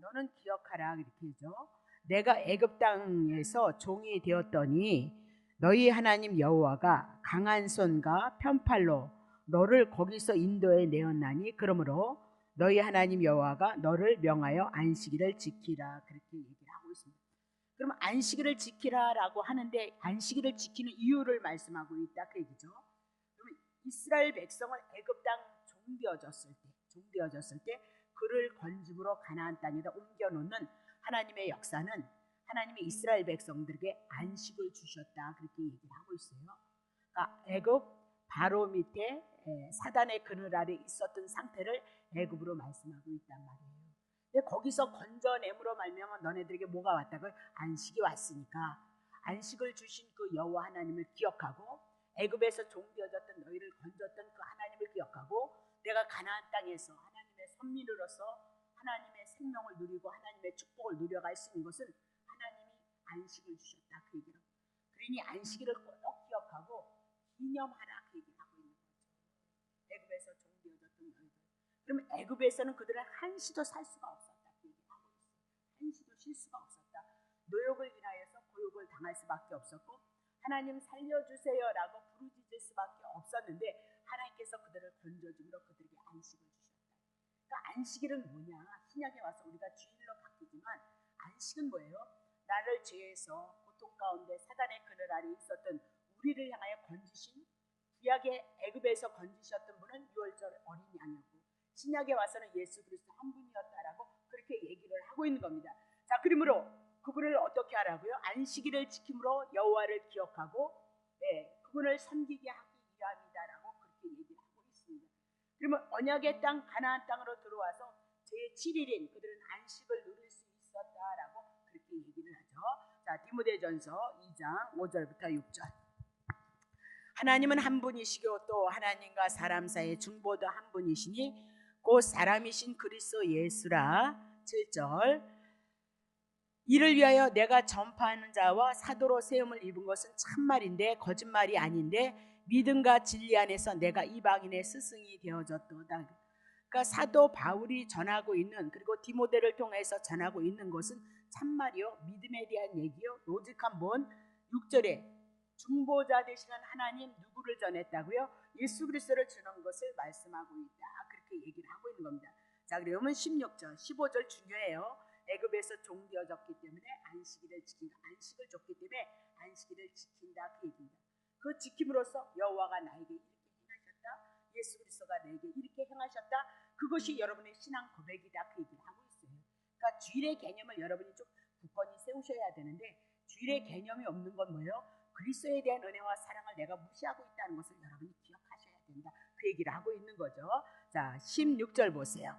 너는 기억하라 이렇게 하죠. 내가 애굽 땅에서 종이 되었더니 너희 하나님 여호와가 강한 손과 편팔로 너를 거기서 인도해 내었나니 그러므로 너희 하나님 여호와가 너를 명하여 안식일을 지키라 그렇게 얘기를 하고 있습니다. 그러면 안식일을 지키라라고 하는데 안식일을 지키는 이유를 말씀하고 있다 그 얘기죠. 그러면 이스라엘 백성을 애굽 땅 종되어졌을 때 그를 건짐으로 가나안 땅에다 옮겨놓는 하나님의 역사는 하나님의 이스라엘 백성들에게 안식을 주셨다 그렇게 얘기를 하고 있어요. 그러니까 애굽 바로 밑에 사단의 그늘 아래 있었던 상태를 애굽으로 말씀하고 있단 말이에요. 근데 거기서 건져냄으로 말미암아 너네들에게 뭐가 왔다고? 안식이 왔으니까 안식을 주신 그 여호와 하나님을 기억하고 애굽에서 종되어졌던 너희를 건졌던 그 하나님을 기억하고 내가 가나안 땅에서 하나님의 선민으로서 하나님의 생명을 누리고 하나님의 축복을 누려갈 수 있는 것은 하나님이 안식을 주셨다 그 얘기를 하고 그러니 안식일을 꼭 기억하고 기념하라 그 얘기를 하고 있는 거죠. 애굽에서 종되어졌던 너희들. 그러면 애굽에서는 그들은 한시도 살 수가 없었다 그 얘기를 하고 있어요. 한시도 쉴 수가 없었다. 노역을 인하여서 고역을 당할 수밖에 없었고 하나님 살려주세요라고 부르짖을 수밖에 없었는데 하나님께서 그들을 건져줌으로 그들에게 안식을 주셨다. 그러니까 안식일은 뭐냐? 신약에 와서 우리가 주일로 바뀌지만 안식은 뭐예요? 나를 죄에서 고통 가운데 사단의 그늘 아래 있었던 우리를 향하여 건지신 구약의 애굽에서 건지셨던 분은 유월절 어린 양이었고 신약에 와서는 예수 그리스도 한 분이었다라고 그렇게 얘기를 하고 있는 겁니다. 자, 그러므로 그분을 어떻게 하라고요? 안식일을 지킴으로 여호와를 기억하고 그분을 섬기게 하기 위함이다라고 그렇게 얘기를 하고 있습니다. 그러면 언약의 땅 가나안 땅으로 들어와서 제7일인 그들은 안식을 누릴 수 있었다라고 그렇게 얘기를 하죠. 자, 디모데전서 2장 5절부터 6절. 하나님은 한 분이시고 또 하나님과 사람 사이의 중보도 한 분이시니 곧 사람이신 그리스도 예수라. 7절. 이를 위하여 내가 전파하는 자와 사도로 세움을 입은 것은 참말인데 거짓말이 아닌데 믿음과 진리 안에서 내가 이방인의 스승이 되어졌도다. 그러니까 사도 바울이 전하고 있는 그리고 디모데를 통해서 전하고 있는 것은 참말이요 믿음에 대한 얘기요. 오직 한번 6절에 중보자 되시는 하나님 누구를 전했다고요? 예수 그리스도를 주는 것을 말씀하고 있다. 그렇게 얘기를 하고 있는 겁니다. 자, 그러면 16절 15절 중요해요. 애굽에서 종되어졌기 때문에 안식일을 지킨다. 안식을 줬기 때문에 안식일을 지킨다 그 얘기입니다. 그 지킴으로써 여호와가 나에게 이렇게 행하셨다. 예수 그리스도가 내게 이렇게 행하셨다. 그것이 여러분의 신앙 고백이다 그 얘기를 하고 있어요. 그러니까 주일의 개념을 여러분이 좀 굳건히 세우셔야 되는데 주일의 개념이 없는 건 뭐예요? 그리스도에 대한 은혜와 사랑을 내가 무시하고 있다는 것을 여러분이 기억하셔야 된다. 그 얘기를 하고 있는 거죠. 자, 16절 보세요.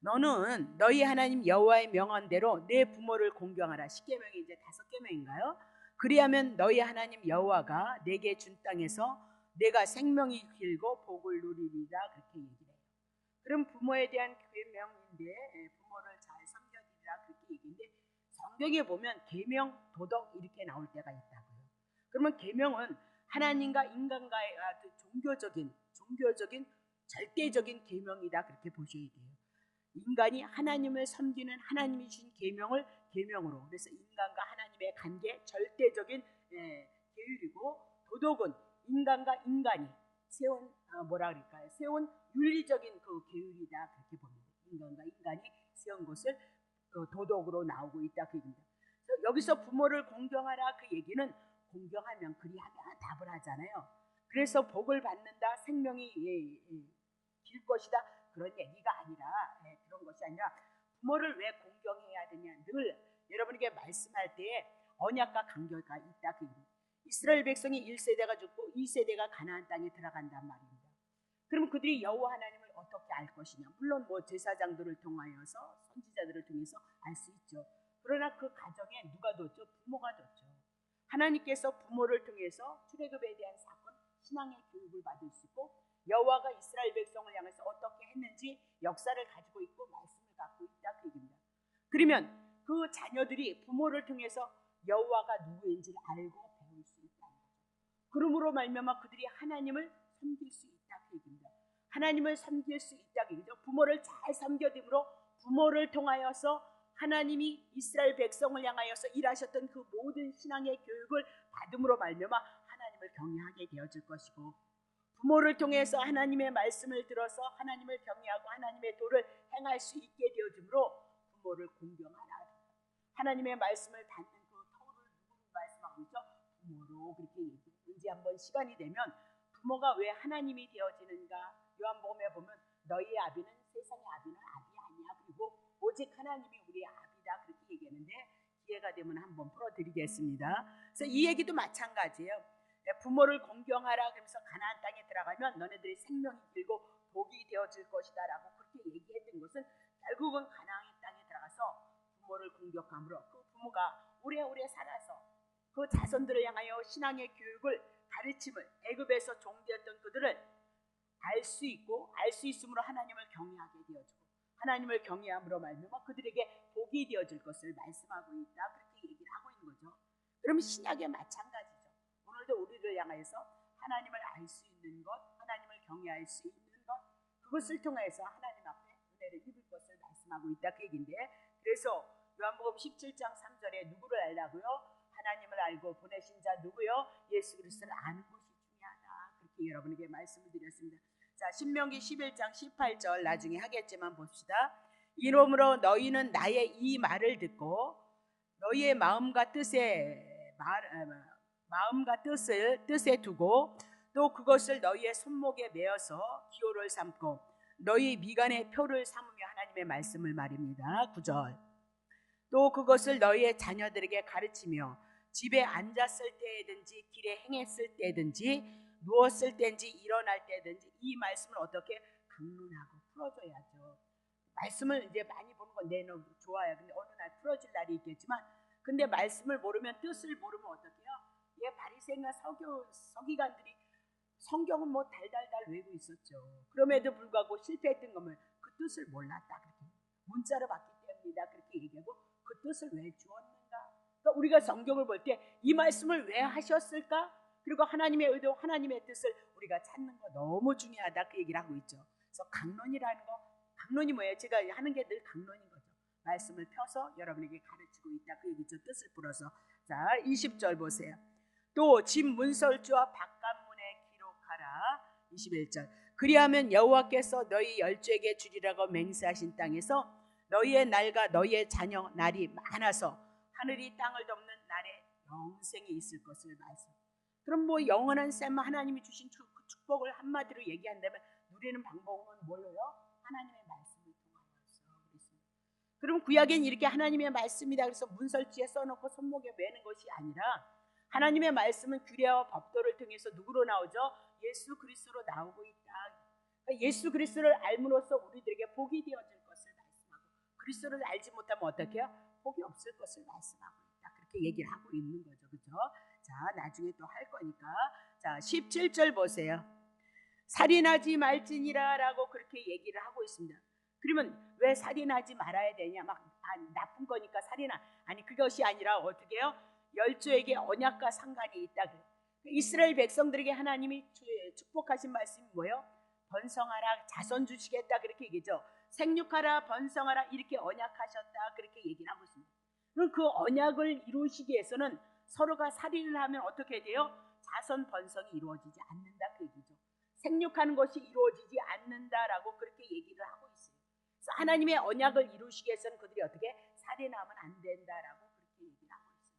너는 너희 하나님 여호와의 명언대로 내 부모를 공경하라. 10계명이 이제 5계명인가요? 그리하면 너희 하나님 여호와가 내게 준 땅에서 내가 생명이 길고 복을 누리리라. 그렇게 얘기를 해요. 그럼 부모에 대한 계명인데 부모를 잘 섬겨드리라 그렇게 얘기인데 성경에 보면 계명, 도덕 이렇게 나올 때가 있다고요. 그러면 계명은 하나님과 인간과의 종교적인 절대적인 계명이다 그렇게 보셔야 돼요. 인간이 하나님을 섬기는 하나님이 주신 계명을 계명으로, 그래서 인간과 하나님의 관계 절대적인 계율이고, 도덕은 인간과 인간이 세운 세운 윤리적인 그 계율이다 그렇게 봅니다. 인간과 인간이 세운 것을 도덕으로 나오고 있다 그 얘기입니다. 그래서 여기서 부모를 공경하라 그 얘기는 공경하면 그리하면 답을 하잖아요. 그래서 복을 받는다, 생명이 길 것이다 그런 얘기가 아니라 그런 것이 아니라 부모를 왜 공경해야 되냐, 늘 여러분에게 말씀할 때에 언약과 간격이 있다 그 얘기입니다. 이스라엘 백성이 1세대가 죽고 2세대가 가나안 땅에 들어간단 말입니다. 그러면 그들이 여호와 하나님을 어떻게 알 것이냐? 물론 제사장들을 통하여서 선지자들을 통해서 알 수 있죠. 그러나 그 가정에 누가 뒀죠? 부모가 뒀죠. 하나님께서 부모를 통해서 출애굽에 대한 사건, 신앙의 교육을 받을 수 있고, 여호와가 이스라엘 백성을 향해서 어떻게 했는지 역사를 가지고 있고 말씀을 갖고 있다 그 얘기입니다. 그러면 그 자녀들이 부모를 통해서 여호와가 누구인지를 알고 배울 수 있다는 거죠. 그러므로 말미암아 그들이 하나님을 섬길 수 있다 그 얘기입니다. 하나님을 섬길 수 있다 그 얘기죠. 부모를 잘 섬겨드림으로 부모를 통하여서 하나님이 이스라엘 백성을 향하여서 일하셨던 그 모든 신앙의 교육을 받음으로 말미암아 하나님을 경외하게 되어질 것이고, 부모를 통해서 하나님의 말씀을 들어서 하나님을 경외하고 하나님의 도를 행할 수 있게 되어지므로 부모를 공경하라. 하나님의 말씀을 받는 그 터를 누구로 말씀하고 있죠? 부모로 그렇게 얘기해요. 언제 한번 시간이 되면 부모가 왜 하나님이 되어지는가, 요한복음에 보면 너희의 아비는 세상의 아비는 아비 아니야, 그리고 오직 하나님이 우리의 아비다, 그렇게 얘기하는데 기회가 되면 한번 풀어드리겠습니다. 그래서 이 얘기도 마찬가지예요. 부모를 공경하라 그러면서 가나안 땅에 들어가면 너네들이 생명이 길고 복이 되어질 것이다 라고 그렇게 얘기했던 것은 결국은 가나안 땅에 들어가서 부모를 공격함으로 그 부모가 오래오래 살아서 그 자손들을 향하여 신앙의 교육을 가르침을, 애굽에서 종되었던 그들을 알 수 있고 알 수 있으므로 하나님을 경외하게 되어지고, 하나님을 경외함으로 말미암아 그들에게 복이 되어질 것을 말씀하고 있다, 그렇게 얘기를 하고 있는 거죠. 그러면 신약에 마찬가지죠. 오늘도 우리를 향해서 하나님을 알 수 있는 것, 하나님을 경외할 수 있는 것, 그것을 통해서 하나님 앞에 은혜를 입을 것을 말씀하고 있다, 그 얘기인데, 그래서 요한복음 17장 3절에 누구를 알라고요? 하나님을 알고 보내신 자 누구요? 예수 그리스도를 아는 것이 중요하다, 그렇게 여러분에게 말씀을 드렸습니다. 자, 신명기 11장 18절 나중에 하겠지만 봅시다. 이러므로 너희는 나의 이 말을 듣고 너희의 마음과 뜻을 뜻에 두고 또 그것을 너희의 손목에 메어서 기호를 삼고 너희 미간의 표를 삼으며, 하나님의 말씀을 말입니다. 9절. 또 그것을 너희의 자녀들에게 가르치며 집에 앉았을 때든지 길에 행했을 때든지 누웠을 때든지 일어날 때든지 이 말씀을 어떻게 강론하고 풀어줘야죠. 말씀을 이제 많이 보는 건 내는 좋아요. 근데 어느 날 풀어질 날이 있겠지만, 근데 말씀을 모르면, 뜻을 모르면 어떻게 해요? 바리새인과 서기관들이 성경은 뭐 달달달 외우고 있었죠. 그럼에도 불구하고 실패했던 거면 그 뜻을 몰랐다, 그렇게 문자로 받기 때문이다, 그렇게 얘기하고 그 뜻을 왜 주었는가. 그러니까 우리가 성경을 볼 때 이 말씀을 왜 하셨을까, 그리고 하나님의 의도, 하나님의 뜻을 우리가 찾는 거 너무 중요하다, 그 얘기를 하고 있죠. 그래서 강론이라는 거, 강론이 뭐예요? 제가 하는 게 늘 강론인 거죠. 말씀을 펴서 여러분에게 가르치고 있다, 그 얘기죠. 뜻을 풀어서. 자, 20절 보세요. 또 집 문설주와 바깥문에 기록하라. 21절. 그리하면 여호와께서 너희 열조에게 주리라고 맹세하신 땅에서 너희의 날과 너희의 자녀 날이 많아서 하늘이 땅을 덮는 날에 영생이 있을 것을 말씀. 그럼 뭐 영원한 셈, 하나님이 주신 그 축복을 한마디로 얘기한다면 누리는 방법은 뭘로요? 하나님의 말씀을 통하여서 그렇습니다. 그럼 구약엔 이렇게 하나님의 말씀이다 그래서 문설지에 써놓고 손목에 매는 것이 아니라, 하나님의 말씀은 규례와 법도를 통해서 누구로 나오죠? 예수 그리스도로 나오고 있다. 그러니까 예수 그리스도를 알므로써 우리들에게 복이 되어질 것을 말씀하고, 그리스도를 알지 못하면 어떻게 해요? 복이 없을 것을 말씀하고 있다, 그렇게 얘기를 하고 있는 거죠. 그렇죠? 자, 나중에 또 할 거니까. 자, 17절 보세요. 살인하지 말지니라 라고 그렇게 얘기를 하고 있습니다. 그러면 왜 살인하지 말아야 되냐? 막 나쁜 거니까 아니, 그것이 아니라 어떻게 해요? 열조에게 언약과 상관이 있다. 이스라엘 백성들에게 하나님이 축복하신 말씀이 뭐예요? 번성하라, 자손 주시겠다, 그렇게 얘기죠. 생육하라, 번성하라, 이렇게 언약하셨다, 그렇게 얘기를 하고 있습니다. 그럼 그 언약을 이루시기 위해서는 서로가 살인을 하면 어떻게 돼요? 자손 번성이 이루어지지 않는다, 그 얘기죠. 생육하는 것이 이루어지지 않는다라고 그렇게 얘기를 하고 있어요. 그래서 하나님의 언약을 이루시기 위해서는 그들이 어떻게 살인하면 안 된다라고 그렇게 얘기를 하고 있어요.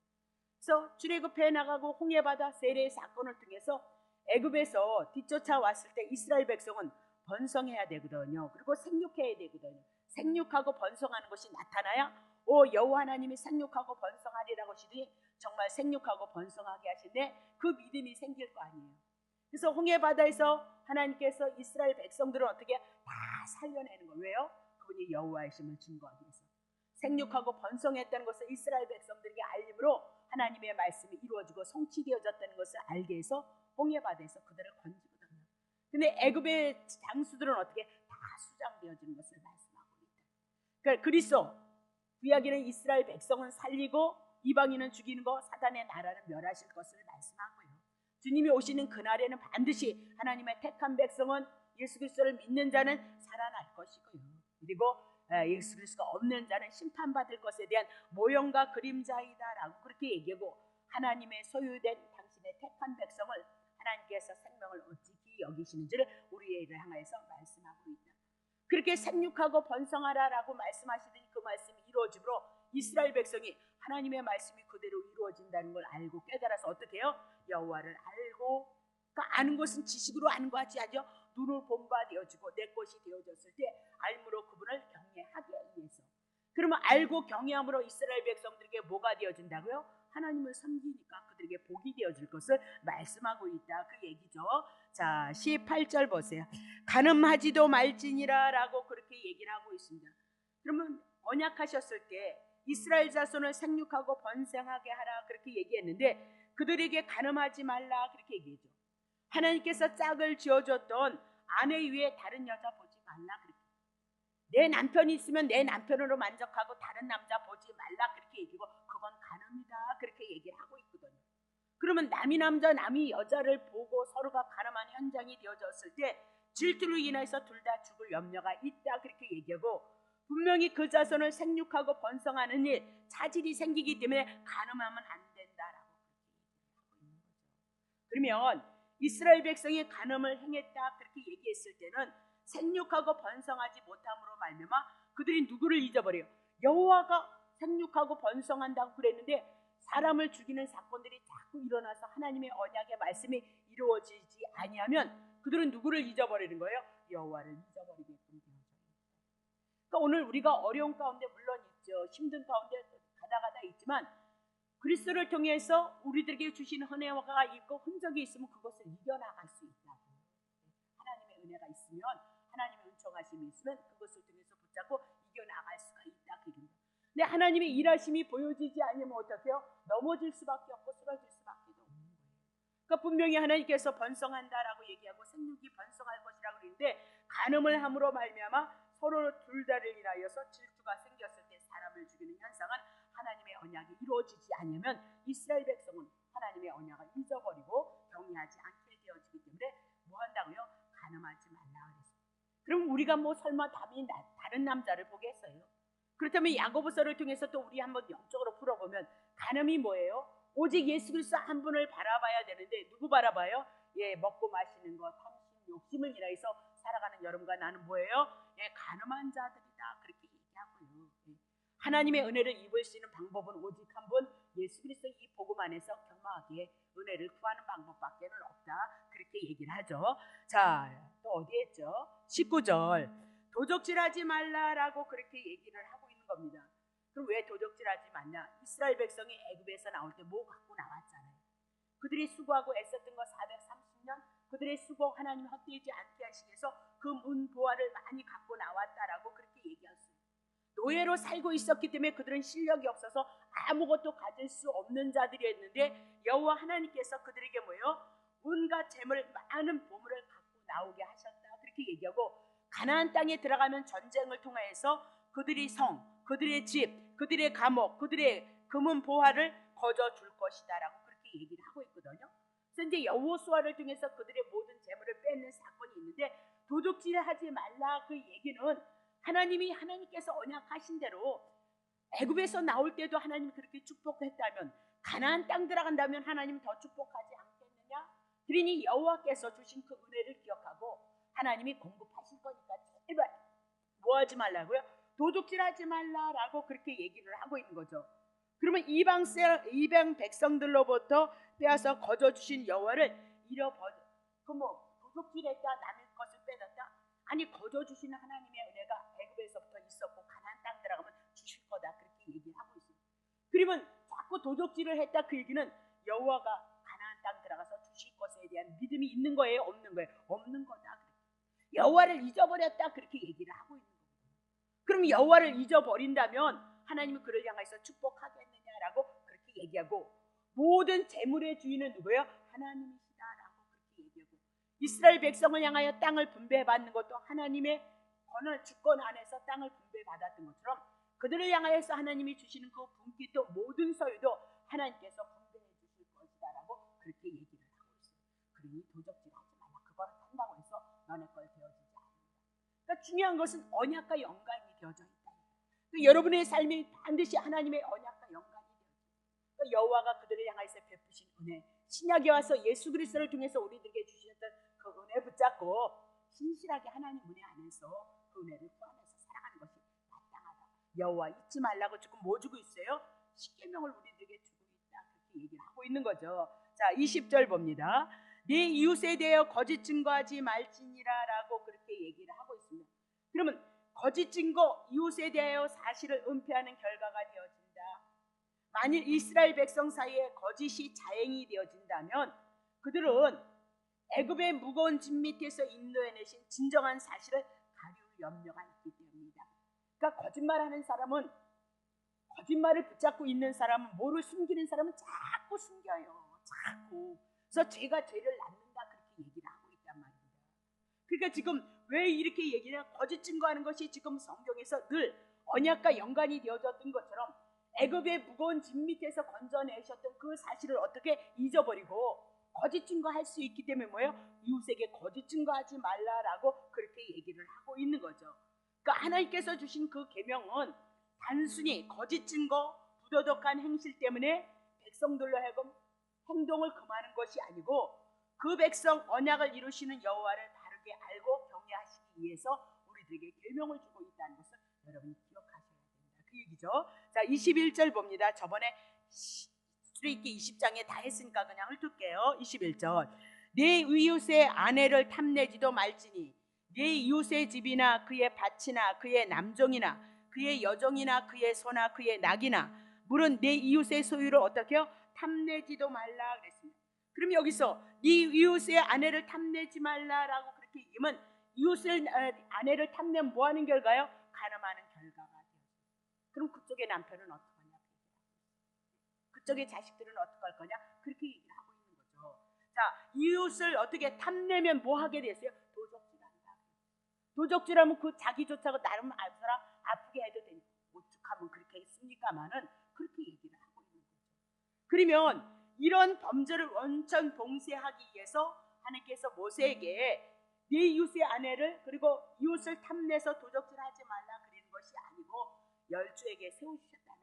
그래서 출애굽해 나가고 홍해바다 세례 사건을 통해서 애굽에서 뒤쫓아 왔을 때 이스라엘 백성은 번성해야 되거든요. 그리고 생육해야 되거든요. 생육하고 번성하는 것이 나타나야 여호와 하나님이 생육하고 번성하리라고 하시더니 정말 생육하고 번성하게 하시네, 그 믿음이 생길 거 아니에요. 그래서 홍해바다에서 하나님께서 이스라엘 백성들을 어떻게 다 살려내는 거예요. 왜요? 그분이 여호와이심을 증거하기 위해서. 생육하고 번성했다는 것을 이스라엘 백성들에게 알림으로 하나님의 말씀이 이루어지고 성취되어졌다는 것을 알게 해서 홍해바다에서 그들을 건지거든요. 근데 애굽의 장수들은 어떻게 다 수장되어지는 것을 말씀하고 있다. 그러니까 그리스도 구약에는 이스라엘 백성은 살리고 이방인은 죽이는 거, 사단의 나라는 멸하실 것을 말씀하고요. 주님이 오시는 그날에는 반드시 하나님의 택한 백성은, 예수 그리스도를 믿는 자는 살아날 것이고요. 그리고 예수 그리스도가 없는 자는 심판받을 것에 대한 모형과 그림자이다라고 그렇게 얘기하고, 하나님의 소유된 당신의 택한 백성을 하나님께서 생명을 어찌 여기시는지를 우리를 향해서 말씀하고 있다. 그렇게 생육하고 번성하라라고 말씀하시더니 그 말씀이 이루어지므로 이스라엘 백성이 하나님의 말씀이 그대로 이루어진다는 걸 알고 깨달아서 어떻게 해요? 여호와를 알고, 그러니까 아는 것은 지식으로 아는 것 같지 않죠? 눈을 본 바 되어지고 내 것이 되어졌을 때 알므로 그분을 경외하게 위해서. 그러면 알고 경외함으로 이스라엘 백성들에게 뭐가 되어진다고요? 하나님을 섬기니까 그들에게 복이 되어질 것을 말씀하고 있다, 그 얘기죠. 자, 18절 보세요. 간음하지도 말지니라 라고 그렇게 얘기를 하고 있습니다. 그러면 언약하셨을 때 이스라엘 자손을 생육하고 번성하게 하라 그렇게 얘기했는데 그들에게 간음하지 말라 그렇게 얘기했죠. 하나님께서 짝을 지어줬던 아내 위에 다른 여자 보지 말라 그렇게. 내 남편이 있으면 내 남편으로 만족하고 다른 남자 보지 말라 그렇게 얘기고, 그건 간음이다 그렇게 얘기를 하고 있거든요. 그러면 남이 남자 남이 여자를 보고 서로가 간음하는 현장이 되어졌을 때 질투로 인해서 둘 다 죽을 염려가 있다 그렇게 얘기하고, 분명히 그 자손을 생육하고 번성하는 일 차질이 생기기 때문에 간음하면 안 된다라고 그렇게 얘기를 하고 있는 거죠. 그러면 이스라엘 백성이 간음을 행했다 그렇게 얘기했을 때는 생육하고 번성하지 못함으로 말미암아 그들이 누구를 잊어버려요? 여호와가 생육하고 번성한다고 그랬는데 사람을 죽이는 사건들이 자꾸 일어나서 하나님의 언약의 말씀이 이루어지지 아니하면 그들은 누구를 잊어버리는 거예요? 여호와를 잊어버리게끔 되어져요. 그러니까 오늘 우리가 어려운 가운데 물론 있죠. 힘든 가운데 가다 있지만 그리스도를 통해서 우리들에게 주신 은혜가 있고 흔적이 있으면 그것을 이겨나갈 수 있다고. 하나님의 은혜가 있으면, 하나님의 은총하심이 있으면 그것을 통해서 붙잡고 이겨나갈 수가 있다 그입니다. 근데 하나님의 일하심이 보여지지 않으면 어떡해요? 넘어질 수밖에 없고 쓰러질 수밖에 없는 거예요. 그러니까 분명히 하나님께서 번성한다라고 얘기하고 생육이 번성할 것이라고 그러는데, 간음을 함으로 말미암아 서로 둘 다를 인하여서 질투가 생겼을 때 사람을 죽이는 현상은 하나님의 언약이 이루어지지 않으면 이스라엘 백성은 하나님의 언약을 잊어버리고 경외하지 않게 되어지기 때문에 뭐 한다고요? 간음하지 말라 그랬어요. 그럼 우리가 뭐 설마 다른 남자를 보겠어요? 그렇다면 야고보서를 통해서 또 우리 한번 영적으로 풀어보면 간음이 뭐예요? 오직 예수 그리스도 한 분을 바라봐야 되는데 누구 바라봐요? 예, 먹고 마시는 것, 탐심, 욕심을 인하여서 살아가는 여러분과 나는 뭐예요? 예, 간음한 자들이다 그렇게 얘기하고요. 예. 하나님의 은혜를 입을 수 있는 방법은 오직 한 분, 예수 그리스도 이 복음 안에서 경마하기에 은혜를 구하는 방법밖에는 없다 그렇게 얘기를 하죠. 자, 또 어디에 있죠? 19절 도적질하지 말라라고 그렇게 얘기를 하고 있는 겁니다. 그럼 왜 도적질하지 말냐? 이스라엘 백성이 애굽에서 나올 때 뭐 갖고 나왔잖아요. 그들이 수고하고 애썼던 거 430년, 그들의 수고 하나님 헛되지 않게 하시기 위해서 그 문보화를 많이 갖고 나왔다라고 그렇게 얘기했어요. 노예로 살고 있었기 때문에 그들은 실력이 없어서 아무것도 가질 수 없는 자들이었는데 여호와 하나님께서 그들에게 뭐예요? 온갖 재물 많은 보물을 갖고 나오게 하셨다 그렇게 얘기하고, 가나안 땅에 들어가면 전쟁을 통해서 그들의 성, 그들의 집, 그들의 감옥, 그들의 금은 보화를 거저 줄 것이다라고 그렇게 얘기를 하고 있거든요. 그래서 이제 여호수아를 통해서 그들의 모든 재물을 뺏는 사건이 있는데, 도둑질하지 말라 그 얘기는 하나님께서 언약하신 대로 애굽에서 나올 때도 하나님이 그렇게 축복했다면 가나안 땅 들어간다면 하나님 더 축복하지 않겠느냐? 그러니 여호와께서 주신 그 은혜를 기억하고 하나님이 공급하실 거니까 제발 뭐하지 말라고요? 도둑질하지 말라라고 그렇게 얘기를 하고 있는 거죠. 그러면 이방 백성들로부터 빼앗아 거저 주신 여호와를 잃어버려. 그 뭐 도둑질했다 남의 것을 빼앗다? 아니, 거저 주시는 하나님의 은혜가 애굽에서부터 있었고 가나안 땅 들어가면 주실 거다 그렇게 얘기를 하고 있어요. 그러면 자꾸 도둑질을 했다 그 얘기는 여호와가 가나안 땅 들어가서 주실 것에 대한 믿음이 있는 거예요, 없는 거예요? 없는 거다. 여호와를 잊어버렸다 그렇게 얘기를 하고 있는 거예요. 그럼 여호와를 잊어버린다면 하나님은 그를 향해서 축복하겠느냐라고 그렇게 얘기하고, 모든 재물의 주인은 누구예요? 하나님이시다라고 그렇게 얘기하고, 이스라엘 백성을 향하여 땅을 분배받는 것도 하나님의 주권 안에서 땅을 분배받았던 것처럼 그들을 향하여서 하나님이 주시는 그 분깃도 모든 소유도 하나님께서 분배해 주실 것이다라고 그렇게 얘기를 하고 있어요. 그러니 도적질하지 말라. 그거를 한다고 해서 너네 걸 되어지지 않는다. 그러니까 중요한 것은 언약과 연관이 되어져 있다. 또 여러분의 삶이 반드시 하나님의 언약과 연관이 되어집니다. 여호와가 그들을 향해서 베푸신 은혜, 신약에 와서 예수 그리스도를 통해서 우리들에게 주셨던 그 은혜 붙잡고 신실하게 하나님 은혜 안에서 그 은혜를 구하면서 살아가는 것이 마땅하다. 여호와 잊지 말라고 지금 뭐 주고 있어요? 십계명을 우리들에게 주고 있다. 그렇게 얘기를 하고 있는 거죠. 자, 20절 봅니다. 네 이웃에 대하여 거짓 증거하지 말지니라라고 그렇게 얘기를 하고 있습니다. 그러면 거짓 증거, 이웃에 대하여 사실을 은폐하는 결과가 되어진다. 만일 이스라엘 백성 사이에 거짓이 자행이 되어진다면 그들은 애굽의 무거운 짐 밑에서 인도해내신 진정한 사실을 가리울 염려가 있기 때문이다. 그러니까 거짓말하는 사람은, 거짓말을 붙잡고 있는 사람은, 뭐를 숨기는 사람은 자꾸 숨겨요. 자꾸. 그래서 죄가 죄를 낳는다 그렇게 얘기를 하고 있단 말입니다. 그러니까 지금 왜 이렇게 얘기냐, 거짓 증거하는 것이 지금 성경에서 늘 언약과 연관이 되어졌던 것처럼 애굽의 무거운 짐 밑에서 건져내셨던 그 사실을 어떻게 잊어버리고 거짓 증거할 수 있기 때문에 뭐예요? 이웃에게 거짓 증거하지 말라라고 그렇게 얘기를 하고 있는 거죠. 그러니까 하나님께서 주신 그 계명은 단순히 거짓 증거, 부도덕한 행실 때문에 백성들로 하여금 행동을 금하는 것이 아니고 그 백성 언약을 이루시는 여호와를 바르게 알고 경외하시기 위해서 우리들에게 계명을 주고 있다는 것을 여러분이 기억하셔야 됩니다. 그 얘기죠. 자, 21절 봅니다. 저번에 출애굽기 20장에 다 했으니까 그냥 훑을게요. 21절. 네 이웃의 아내를 탐내지도 말지니 네 이웃의 집이나 그의 밭이나 그의 남종이나 그의 여종이나 그의 소나 그의 낙이나 물은 네 이웃의 소유를 어떻게 해요? 탐내지도 말라 그랬습니다. 그럼 여기서 네 이웃의 아내를 탐내지 말라라고 그렇게 얘기하면 이웃의 아내를 탐내면 뭐하는 결과요? 가늠하는 결과가 되어요. 그럼 그쪽의 남편은 어떡하냐? 그쪽의 자식들은 어떡할 거냐? 그렇게 얘기를 하고 있는 거죠. 자, 이웃을 어떻게 탐내면 뭐 하게 됐어요? 도적질한다. 도적질하면 그 자기조차가 나름 사람 아프게 해도 되니까 오죽하면 그렇게 했습니까마는 그렇게 얘기를 하고 있는 거죠. 그러면 이런 범죄를 원천 봉쇄하기 위해서 하나님께서 모세에게 네 이웃의 아내를 그리고 이웃을 탐내서 도적질하지 말라 그리는 것이 아니고 열주에게 세우셨다는 거예요.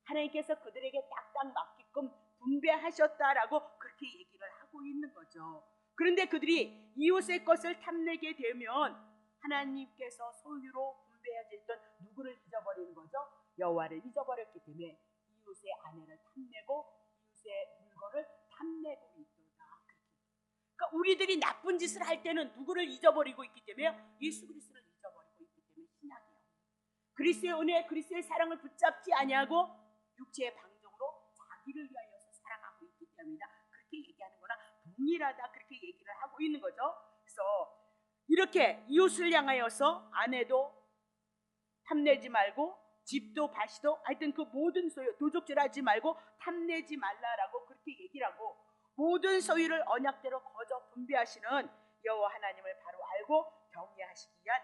하나님께서 그들에게 딱딱 맞게끔 분배하셨다라고 그렇게 얘기를 하고 있는 거죠. 그런데 그들이 이웃의 것을 탐내게 되면 하나님께서 소유로 분배해졌던 누구를 잊어버리는 거죠? 여호와를 잊어버렸기 때문에 이웃의 아내를 탐내고 이웃의 물건을 탐내고 있도다. 그러니까 우리들이 나쁜 짓을 할 때는 누구를 잊어버리고 있기 때문에 예수 그리스도를 잊어버리고 있기 때문에 신약이에요. 그리스도의 은혜, 그리스도의 사랑을 붙잡지 아니하고 육체의 방종으로 자기를 위하여서 살아가고 있기 때문이다. 그렇게 얘기하는 거나 동일하다 그렇게 얘기를 하고 있는 거죠. 그래서 이렇게 이웃을 향하여서 아내도 탐내지 말고 집도 밭도 하여튼 그 모든 소유 도적질하지 말고 탐내지 말라라고 그렇게 얘기를 하고 모든 소유를 언약대로 거저 분배하시는 여호와 하나님을 바로 알고 경외하시기 위한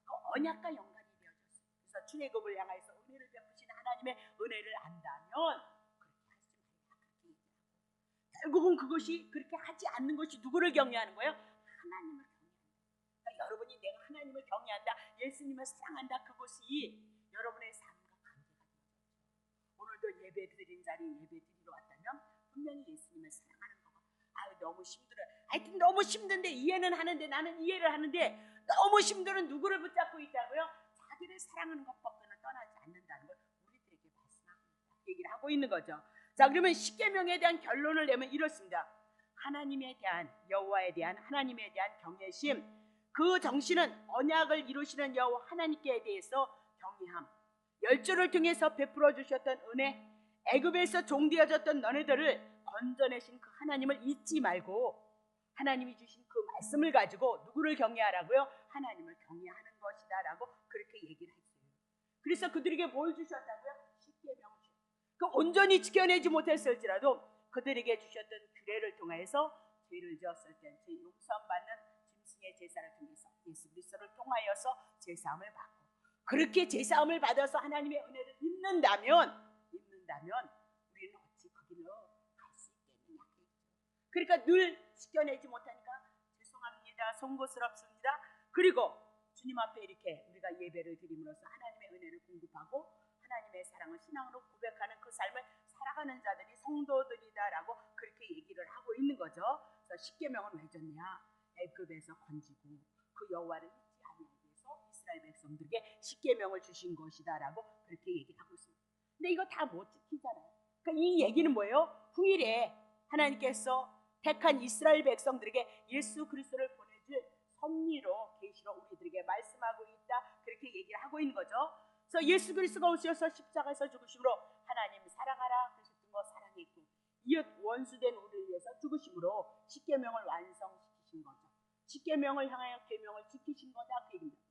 그 언약과 연관이 되어졌어요. 그래서 출애굽을 향해서 은혜를 베푸신 하나님의 은혜를 안다면 그렇게 하지 말라. 결국은 그것이 그렇게 하지 않는 것이 누구를 경외하는 거예요? 하나님을 경외한다. 그러니까 여러분이 내가 하나님을 경외한다, 예수님을 사랑한다, 그것이 여러분의 삶과 관계가 되어졌죠. 오늘도 예배 드린 자리에 예배 드리러 왔다면 분명히 예수님을 사랑하는 거고, 아유 너무 힘들어요. 하여튼 너무 힘든데 이해는 하는데, 나는 이해를 하는데 너무 힘들은 누구를 붙잡고 있다고요? 자기를 사랑하는 것밖에는 떠나지 않는다는 걸 우리들에게 말씀하고 있다, 얘기를 하고 있는 거죠. 자, 그러면 십계명에 대한 결론을 내면 이렇습니다. 하나님에 대한, 여호와에 대한, 하나님에 대한 경외심, 그 정신은 언약을 이루시는 여호와 하나님께 대해서 경외함, 열조를 통해서 베풀어 주셨던 은혜, 애굽에서 종되어졌던 너네들을 건져내신 그 하나님을 잊지 말고 하나님이 주신 그 말씀을 가지고 누구를 경외하라고요? 하나님을 경외하는 것이다 라고 그렇게 얘기를 했어요. 그래서 그들에게 뭘 주셨다고요? 십계명을 주셨어요. 그 온전히 지켜내지 못했을지라도 그들에게 주셨던 규례를 통해서 죄를 지었을 때 죄 용서받는 짐승의 제사를 통해서 예수 그리스도를 통하여서 제사함을 받고, 그렇게 제사함을 받아서 하나님의 은혜를 입는다면 우리는 어찌 그 길로 갈 수 있겠느냐. 그러니까 늘 지켜내지 못하니까 죄송합니다, 송구스럽습니다. 그리고 주님 앞에 이렇게 우리가 예배를 드림으로써 하나님의 은혜를 공급하고 하나님의 사랑을 신앙으로 고백하는 그 삶을 살아가는 자들이 성도들이다라고 그렇게 얘기를 하고 있는 거죠. 그래서 십계명은 왜 줬냐? 애굽에서 건지고 그 여호와를 잊지 아니하기 위해서 이스라엘 백성들에게 십계명을 주신 것이다라고 그렇게 얘기를 하고 있습니다. 근데 이거 다 못 지키잖아요. 그러니까 이 얘기는 뭐예요? 후일에 하나님께서 택한 이스라엘 백성들에게 예수 그리스도를 보내줄 섭리로 계시로 우리들에게 말씀하고 있다, 그렇게 얘기를 하고 있는 거죠. 그래서 예수 그리스도가 오셔서 십자가에서 죽으심으로 하나님 사랑하라 그러셨던 거 사랑했고, 이웃 원수된 우리를 위해서 죽으심으로 십계명을 완성시키신 거죠. 십계명을 향하여 계명을 지키신 거다, 그 얘기입니다.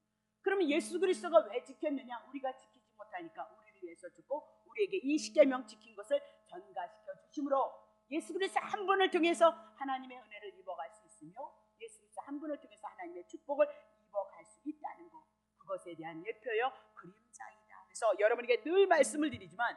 그러면 예수 그리스도가 왜 지켰느냐? 우리가 지키지 못하니까 우리를 위해서 죽고 우리에게 이 십계명 지킨 것을 전가시켜 주심으로 예수 그리스도 한 분을 통해서 하나님의 은혜를 입어갈 수 있으며 예수 그리스도 한 분을 통해서 하나님의 축복을 입어갈 수 있다는 것, 그것에 대한 예표요 그림자이다. 그래서 여러분에게 늘 말씀을 드리지만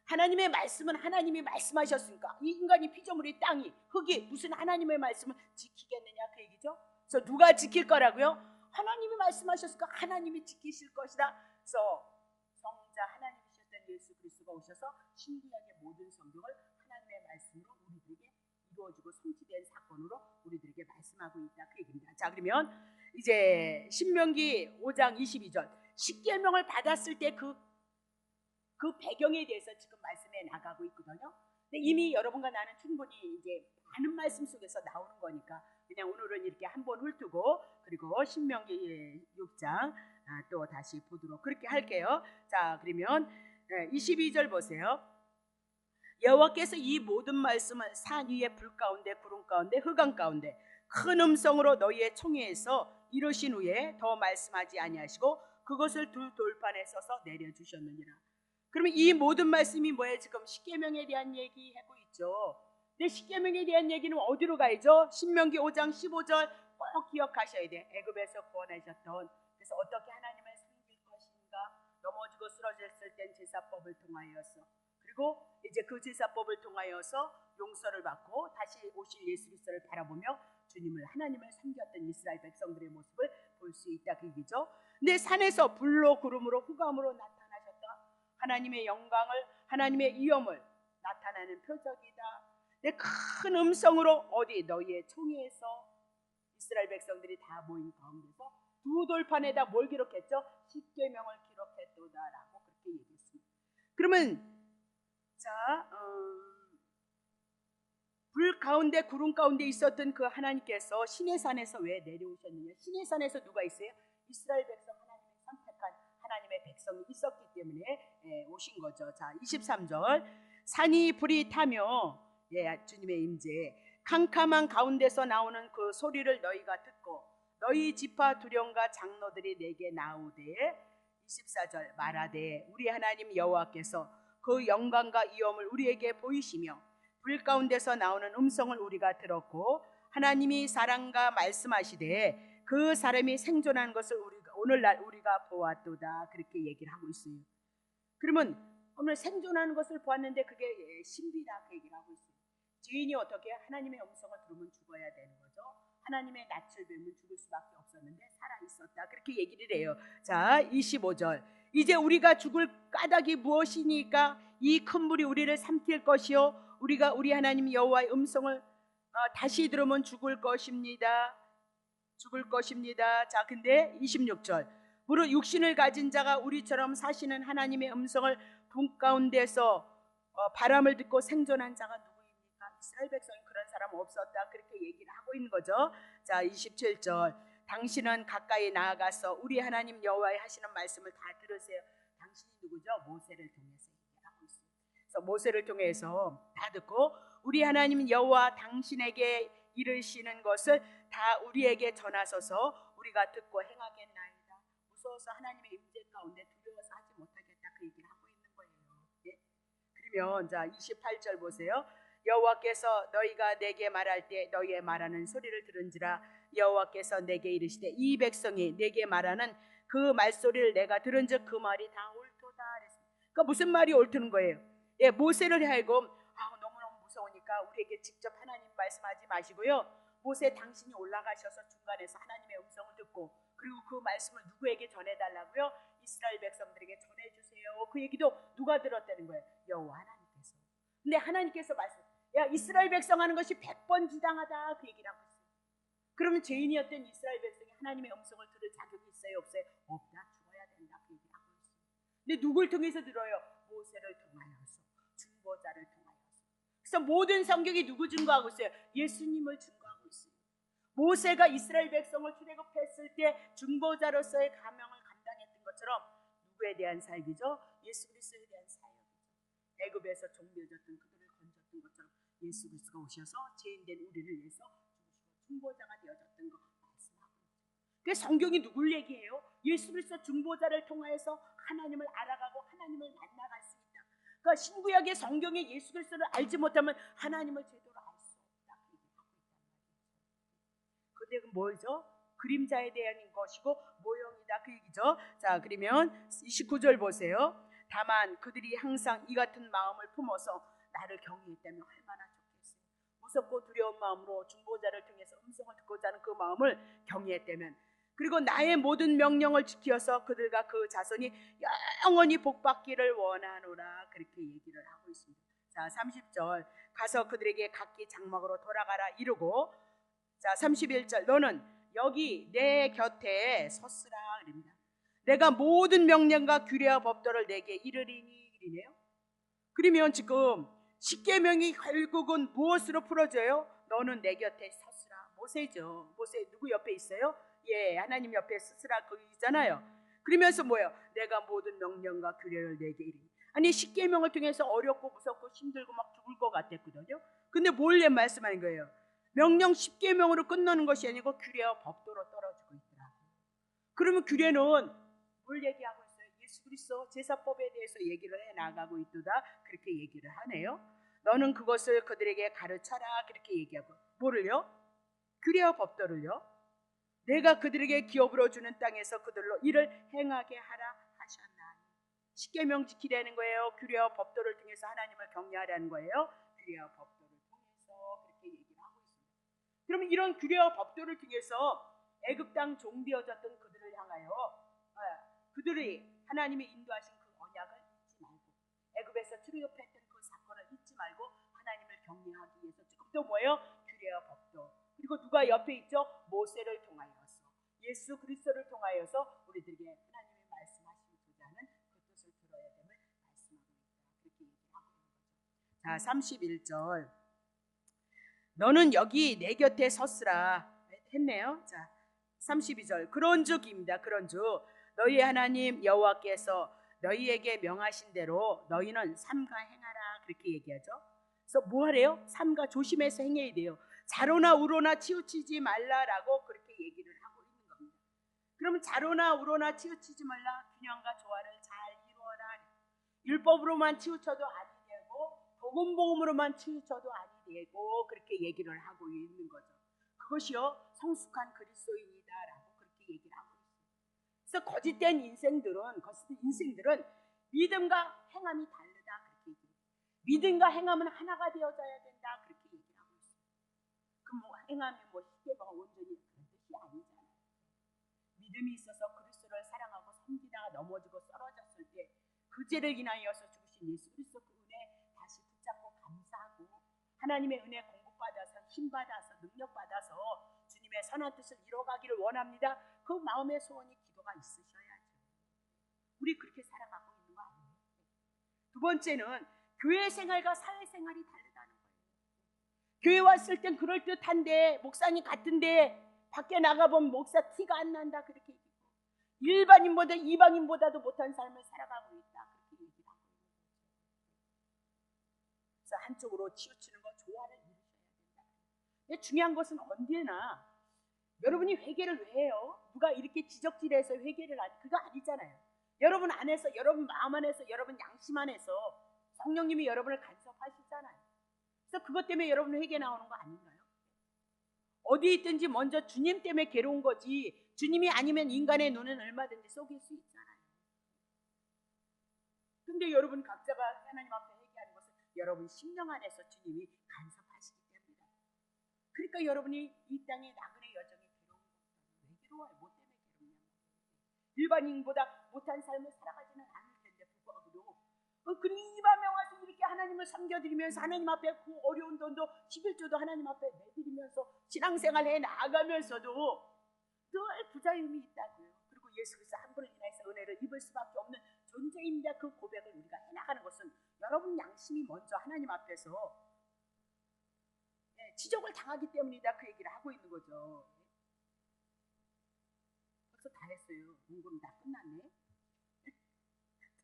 하나님의 말씀은 하나님이 말씀하셨으니까 이 인간이 피조물이 땅이 흙이 무슨 하나님의 말씀을 지키겠느냐, 그 얘기죠. 그래서 누가 지킬 거라고요? 하나님이 말씀하셨으니까 하나님이 지키실 것이다. 그래서 성자 하나님이셨던 예수 그리스도가 오셔서 신비하게 모든 성경을 하나님의 말씀으로 우리들에게 이루어지고 성취된 사건으로 우리들에게 말씀하고 있다, 그 얘기입니다. 자, 그러면 이제 신명기 5장 22절 십계명을 받았을 때 그 배경에 대해서 지금 말씀해 나가고 있거든요. 근데 이미 여러분과 나는 충분히 이제 많은 말씀 속에서 나오는 거니까 그냥 오늘은 이렇게 한번 훑고 그리고 신명기 6장 또 다시 보도록 그렇게 할게요. 자, 그러면 22절 보세요. 여호와께서 이 모든 말씀을 산 위에 불 가운데 구름 가운데 흑암 가운데 큰 음성으로 너희의 총회에서 이루신 후에 더 말씀하지 아니하시고 그것을 두 돌판에 써서 내려주셨느니라. 그러면 이 모든 말씀이 뭐예요? 지금 십계명에 대한 얘기하고 있죠. 근데 십계명에 대한 얘기는 어디로 가야죠? 신명기 5장 15절 꼭 기억하셔야 돼. 애굽에서 구원하셨던, 그래서 어떻게 하나님을 섬길 것인가, 넘어지고 쓰러졌을 땐 제사법을 통하여서, 그리고 이제 그 제사법을 통하여서 용서를 받고 다시 오실 예수 그리스도를 바라보며 주님을 하나님을 섬겼던 이스라엘 백성들의 모습을 볼 수 있다, 그 얘기죠. 근데 산에서 불로 구름으로 흑암으로 나타나셨다. 하나님의 영광을, 하나님의 위엄을 나타나는 표적이다. 근데 큰 음성으로 어디 너희의 총회에서 이스라엘 백성들이 다 모인 가운데서 두 돌판에다 뭘 기록했죠? 십계명을 기록했도다라고 그렇게 얘기했습니다. 그러면 자, 불 가운데 구름 가운데 있었던 그 하나님께서 시내산에서 왜 내려오셨느냐? 시내산에서 누가 있어요? 이스라엘 백성, 하나님이 선택한 하나님의 백성이 있었기 때문에 오신 거죠. 자, 23절 산이 불이 타며 주님의 임재 캄캄한 가운데서 나오는 그 소리를 너희가 듣고 너희 지파 두령과 장로들이 내게 나오되 24절 말하되 우리 하나님 여호와께서 그 영광과 위엄을 우리에게 보이시며 불 가운데서 나오는 음성을 우리가 들었고 하나님이 사람과 말씀하시되 그 사람이 생존한 것을 오늘날 우리가 보았도다, 그렇게 얘기를 하고 있어요. 그러면 오늘 생존하는 것을 보았는데 그게 신비다, 그 얘기를 하고 있어요. 죄인이 어떻게 하나님의 음성을 들으면 죽어야 되는 거죠. 하나님의 낯을 뵈면 죽을 수밖에 없었는데 살아있었다, 그렇게 얘기를 해요. 자, 25절 이제 우리가 죽을 까닭이 무엇이니까 이 큰 불이 우리를 삼킬 것이요 우리가 우리 하나님 여호와의 음성을 다시 들으면 죽을 것입니다. 죽을 것입니다. 자, 근데 26절 무릇 육신을 가진 자가 우리처럼 사시는 하나님의 음성을 분 가운데서 바람을 듣고 생존한 자가 누구입니까? 이스라엘 백성이 그런 사람 없었다, 그렇게 얘기를 하고 있는 거죠. 자, 27절 당신은 가까이 나아가서 우리 하나님 여호와의 하시는 말씀을 다 들으세요. 당신이 누구죠? 모세를 통해서 얘기하고 있어요. 그래서 모세를 통해서 다 듣고 우리 하나님 여호와 당신에게 이르시는 것을 다 우리에게 전하소서 우리가 듣고 행하겠나이다. 무서워서 하나님의 임재 가운데 두려워서 하지 못하겠다, 그 얘기를 하고 있는 거예요. 예? 그러면 자 28절 보세요. 여호와께서 너희가 내게 말할 때 너희의 말하는 소리를 들은지라 여호와께서 내게 이르시되 이 백성이 내게 말하는 그 말소리를 내가 들은즉 그 말이 다 옳도다 그랬습니다. 그러니까 무슨 말이 옳다는 거예요? 예, 모세를 하여금 너무너무 무서우니까 우리에게 직접 하나님 말씀하지 마시고요, 모세 당신이 올라가셔서 중간에서 하나님의 음성을 듣고 그리고 그 말씀을 누구에게 전해달라고요? 이스라엘 백성들에게 전해주세요. 그 얘기도 누가 들었다는 거예요? 여호와 하나님께서. 근데 하나님께서 야, 이스라엘 백성 하는 것이 100번 지당하다, 그 얘기를 하고 있어요. 그러면 죄인이었던 이스라엘 백성이 하나님의 음성을 들을 자격이 있어요, 없어요? 없다, 죽어야 된다, 그 얘기를 하고 있어요. 근데 누굴 통해서 들어요? 모세를 통하여서, 중보자를 통하여서. 그래서 모든 성경이 누구 증거하고 있어요? 예수님을 증거하고 있어요. 모세가 이스라엘 백성을 출애굽했을 때 중보자로서의 가명을 감당했던 것처럼 누구에 대한 사역이죠? 예수 그리스도에 대한 사역이죠. 애굽에서 종려졌던 그들을 건졌던 것처럼 예수 그리스도가 오셔서 죄인된 우리를 위해서 죽으시고 중보자가 되어졌던 거 말씀하고 있죠. 그래서 성경이 누굴 얘기해요? 예수 그리스도 중보자를 통하여서 하나님을 알아가고 하나님을 만나갈 수 있다. 그러니까 신구약의 성경에 예수 그리스도를 알지 못하면 하나님을 제대로 알 수 없다, 그 얘기를 하고 있단 말이죠. 근데 그 뭐죠? 그림자에 대한 것이고 모형이다, 그 얘기죠. 자, 그러면 29절 보세요. 다만 그들이 항상 이 같은 마음을 품어서 나를 경외했다면 얼마나 좋겠어요. 무섭고 두려운 마음으로 중보자를 통해서 음성을 듣고자 하는 그 마음을 경외했다면, 그리고 나의 모든 명령을 지켜서 그들과 그 자손이 영원히 복받기를 원하노라, 그렇게 얘기를 하고 있습니다. 자, 30절 가서 그들에게 각기 장막으로 돌아가라 이르고, 자, 31절 너는 여기 내 곁에 섰으라 그럽니다. 내가 모든 명령과 규례와 법도를 내게 이르리니, 이리네요. 그러면 지금 십계명이 결국은 무엇으로 풀어져요? 너는 내 곁에 섰으라. 모세죠. 모세 누구 옆에 있어요? 예, 하나님 옆에 섰으라 그러잖아요. 그러면서 뭐예요? 내가 모든 명령과 규례를 내게 이르니. 아니, 십계명을 통해서 어렵고 무섭고 힘들고 막 죽을 것 같았거든요. 근데 뭘 말씀하는 거예요? 명령 10계명으로 끝나는 것이 아니고 규례와 법도로 떨어지고 있더라고요. 그러면 규례는 뭘 얘기하고 있어요? 예수 그리스도 제사법에 대해서 얘기를 해나가고 있도다, 그렇게 얘기를 하네요. 너는 그것을 그들에게 가르쳐라, 그렇게 얘기하고, 뭐를요? 규례와 법도를요. 내가 그들에게 기업으로 주는 땅에서 그들로 이를 행하게 하라 하셨나니. 10계명 지키라는 거예요. 규례와 법도를 통해서 하나님을 경외하라는 거예요. 규례와 법도를 통해서 그렇게 얘기를 하고 있습니다. 그러면 이런 규례와 법도를 통해서 애굽 땅 종되어졌던 그들을 향하여 그들이 하나님의 인도하신 그 언약을 잊지 말고, 애굽에서 출애굽했던 그 사건을 잊지 말고 하나님을 경외하기 위해서 지금 또 뭐예요? 규례와 법도. 그리고 누가 옆에 있죠? 모세를 통하여서, 예수 그리스도를 통하여서 우리들에게 하나님의 말씀하시고자 하는 그 뜻을 들어야 됨을 말씀하고 있다, 그렇게 얘기를 하고 있는 거죠. 자, 31절 너는 여기 내 곁에 섰으라 했네요. 자, 32절 그런즉입니다. 그런즉 너희 하나님 여호와께서 너희에게 명하신 대로 너희는 삼가 행하라, 그렇게 얘기하죠. 그래서 뭐 하래요? 삼가 조심해서 행해야 돼요. 자로나 우로나 치우치지 말라라고 그렇게 얘기를 하고 있는 겁니다. 그러면 자로나 우로나 치우치지 말라, 균형과 조화를 잘 이루어라. 율법으로만 치우쳐도 아니 되고 복음으로만 치우쳐도 아니 되고, 그렇게 얘기를 하고 있는 거죠. 그것이요 성숙한 그리스도인이다라고 그렇게 얘기를 하고 있어요. 그래서 거짓된 인생들은 믿음과 행함이 다르다, 그렇게 얘기해요. 믿음과 행함은 하나가 되어져야 된다, 그렇게 얘기를 하고 있어요. 그럼 뭐 행함이 뭐 십계명을 온전히 그런 뜻이 아니잖아요. 믿음이 있어서 그리스도를 사랑하고 섬기다가 넘어지고 쓰러졌을 때 그 죄를 인하여서 죽으신 예수 그리스도 그 은혜 다시 붙잡고 감사하고, 하나님의 은혜 공급받아서 힘받아서 능력받아서 주님의 선한 뜻을 이뤄가기를 원합니다. 그 마음의 소원이 기도가 있으셔야죠. 우리 그렇게 살아가고 있는 거 아니에요? 두 번째는 교회 생활과 사회 생활이 다르다는 거예요. 교회 왔을 땐 그럴듯한데, 목사님 같은데 밖에 나가보면 목사 티가 안 난다, 그렇게 얘기하고, 일반인보다 이방인보다도 못한 삶을 살아가고 있다, 그렇게 얘기를 하고 있는 거죠. 그래서 한쪽으로 치우치는 거, 조화를 이루셔야 된다. 근데 중요한 것은 언제나 여러분이 회개를 왜 해요? 누가 이렇게 지적질해서 회개를 하지? 그거 아니잖아요. 여러분 안에서, 여러분 마음 안에서, 여러분 양심 안에서 성령님이 여러분을 간섭하시잖아요. 그래서 그것 때문에 여러분 회개 나오는 거 아닌가요? 어디 있든지 먼저 주님 때문에 괴로운 거지, 주님이 아니면 인간의 눈은 얼마든지 속일 수 있잖아요. 근데 여러분 각자가 하나님 앞에 회개하는 것은 여러분 심령 안에서 주님이 간섭하시기 때문이다. 그러니까 여러분이 이 땅의 나그네 여정이 괴로운 겁니다. 왜 괴로워요? 뭐 때문에 괴롭냐면 일반인보다 못한 삶을 살아가지는 않을 텐데 불구하고도 그리고 이 밤에 와서 이렇게 하나님을 섬겨드리면서 하나님 앞에 그 어려운 돈도 11조도 하나님 앞에 내드리면서 신앙생활 해 나가면서도 늘 부자임이 있다고요. 그리고 예수 그리스도 한 분을 인해서 은혜를 입을 수밖에 없는 존재입니다. 그 고백을 우리가 해나가는 것은 여러분 양심이 먼저 하나님 앞에서 지적을 당하기 때문이다. 그 얘기를 하고 있는 거죠. 벌써 다 했어요. 공부는 다 끝났네.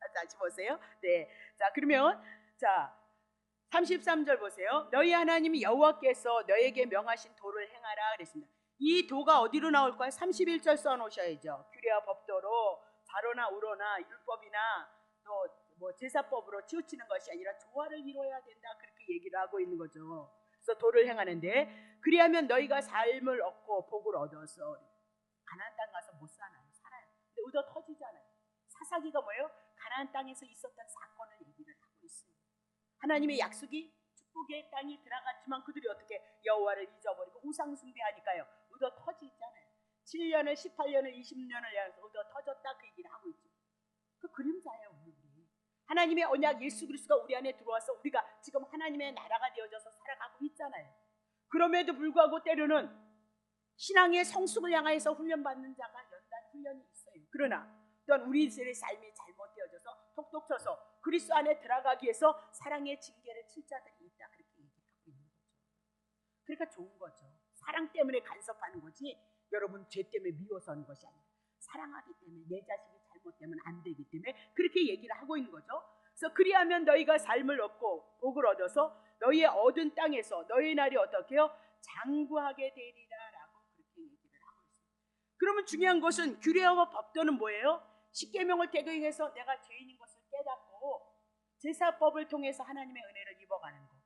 자, 다시 보세요. 네. 자, 그러면 자 33절 보세요. 너희 하나님 여호와께서 너에게 명하신 도를 행하라 그랬습니다. 이 도가 어디로 나올까요? 31절 써놓으셔야죠. 규례와 법도로 자로나 우로나 율법이나 또 뭐 제사법으로 치우치는 것이 아니라 조화를 이루어야 된다. 그렇게 얘기를 하고 있는 거죠. 그래서 도를 행하는데 그리하면 너희가 삶을 얻고 복을 얻어서 가나안 땅 가서 못 사나요? 살아요. 근데 얻어 터지잖아요. 사사기가 뭐예요? 가나안 땅에서 있었던 사건을 얘기를 하고 있어요. 하나님의 약속이 축복의 땅이 들어갔지만 그들이 어떻게 여호와를 잊어버리고 우상 숭배하니까요. 얻어 터지잖아요. 7년을 18년을 20년을 향해서 얻어 터졌다 그 얘기를 하고 있죠. 그 그림자예요. 우리. 하나님의 언약 예수 그리스도가 우리 안에 들어와서 우리가 지금 하나님의 나라가 되어져서 살아가고 있잖아요. 그럼에도 불구하고 때로는 신앙의 성숙을 향해서 훈련받는 자가 연단 훈련이 있어요. 그러나 또한 우리들의 삶이 잘못되어져서 톡톡 쳐서 그리스도 안에 들어가기 위해서 사랑의 징계를 칠 자들이 있다. 그렇게 얘기하고 있는 거죠. 그러니까 좋은 거죠. 사랑 때문에 간섭하는 거지 여러분 죄 때문에 미워서 하는 것이 아니라 사랑하기 때문에 내 자식이 잘못되면 안 되기 때문에 그렇게 얘기를 하고 있는 거죠. 그래서 그리하면 너희가 삶을 얻고 복을 얻어서 너희의 얻은 땅에서 너희 날이 어떻게 해요? 장구하게 되리라 라고 그렇게 얘기를 하고 있습니다. 그러면 중요한 것은 규례와 법도는 뭐예요? 십계명을 대거해서 내가 죄인인 것을 깨닫고 제사법을 통해서 하나님의 은혜를 입어가는 것.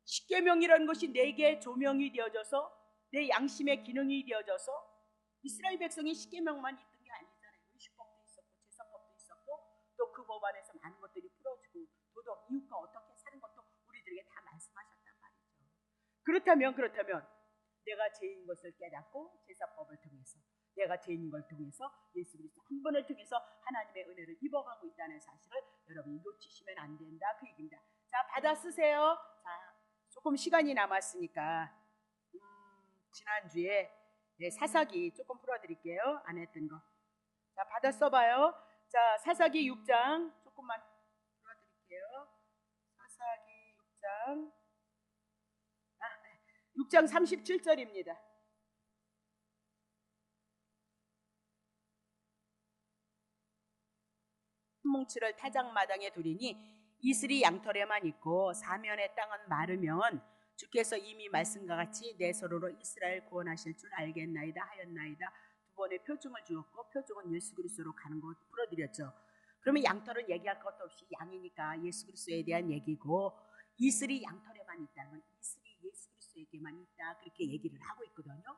십계명이라는 것이 내게 조명이 되어져서 내 양심의 기능이 되어져서 이스라엘 백성이 십계명만 있던 게 아니잖아요. 율법도 있었고 제사법도 있었고 또 그 법 안에서 많은 것들이 풀어지고 도덕, 이웃과 어떻게 사는 것도 우리들에게 다 말씀하셨단 말이죠. 그렇다면 내가 죄인 것을 깨닫고 제사법을 통해서 내가 죄인인 걸 통해서 예수 그리스도 한 번을 통해서 하나님의 은혜를 입어가고 있다는 사실을 여러분이 놓치시면 안 된다 그 얘기입니다. 자, 받아 쓰세요. 자, 조금 시간이 남았으니까 지난주에 사사기 조금 풀어드릴게요. 안 했던 거. 자, 받아 써봐요. 자, 사사기 6장 조금만 풀어드릴게요. 사사기 6장 37절입니다. 뭉치를 타작마당에 두리니 이슬이 양털에만 있고 사면의 땅은 마르면 주께서 이미 말씀과 같이 내 서로로 이스라엘 구원하실 줄 알겠나이다 하였나이다. 두 번의 표중을 주었고 표중은 예수 그리스도로 가는 것 풀어드렸죠. 그러면 양털은 얘기할 것도 없이 양이니까 예수 그리스도에 대한 얘기고 이슬이 양털에만 있다는 건 이슬이 예수 그리스도에게만 있다 그렇게 얘기를 하고 있거든요.